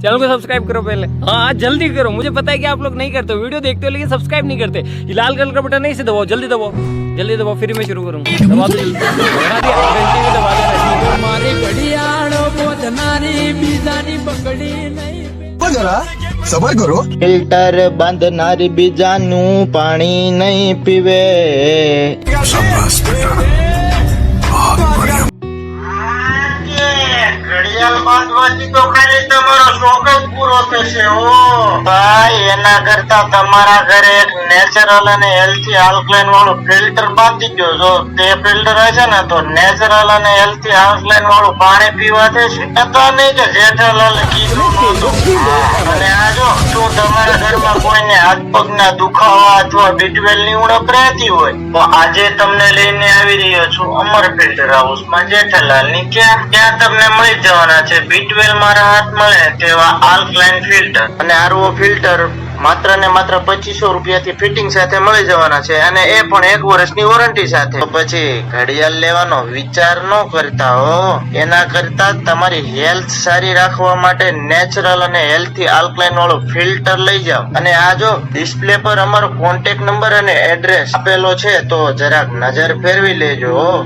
Channel को subscribe करो पहले। हाँ जल्दी करो, मुझे पता है कि आप लोग नहीं करते हो, वीडियो देखते हो लेकिन सब्सक्राइब नहीं करते। ये लाल कलर का बटन नहीं से दबाओ, जल्दी दबाओ, जल्दी दबाओ, फिर मैं शुरू करूंगा। दबा दो जल्दी, दबा दिया, घंटी भी दबा देना। मारी घड़ियाळो बोधनारी बीजानी पकड़ी नहीं जरा सबर करो। ફિલ્ટર બાંધનારી બીજાનું પાણી નહીં પીવે. शाबाश बेटा, बहुत बढ़िया। ઘડિયાળ બાંધવાથી તો ખાલી તમારો શોખ જ પૂરો થશે હો ભાઈ. એના કરતા તમારા ઘરે એક નેચરલ અને હેલ્થી આલ્કલાઇન વાળું ફિલ્ટર બાંધી દો. જો તે ફિલ્ટર હશે ને તો નેચરલ અને હેલ્થી આલ્કલાઇન વાળું પાણી પીવાથી છે તો નહીં કે જેઠાલાલ કીધું નહોતું. અને આ જો શું તમારા ઘરમાં કોઈને હાથ પગના દુખાવા અથવા બીટવેલ ની ઉણપ રહેતી હોય તો આજે તમને લઈને આવી રહ્યો છું અમર ફિલ્ટર હાઉસમાં જેઠાલાલ ની. ક્યાં તમને મળી જવાના છે બીટવેલ માં રાહત મળે તેવા આલ્કલાઇન ફિલ્ટર અને આરઓ ફિલ્ટર માત્ર ને માત્ર 2500 રૂપિયાથી ફિટિંગ સાથે મળી જવાના છે અને એ પણ 1 વર્ષની વોરંટી સાથે. તો પછી ઘડિયાળ લેવાનો વિચાર ન કરતા હો. એના કરતા તમારી હેલ્થ સારી રાખવા માટે નેચરલ અને હેલ્થી આલ્કલાઇન વાળું ફિલ્ટર લઈ જાઓ. અને આ જો ડિસ્પ્લે પર અમારો કોન્ટેક્ટ નંબર અને એડ્રેસ આપેલો છે તો જરાક નજર ફેરવી લેજો.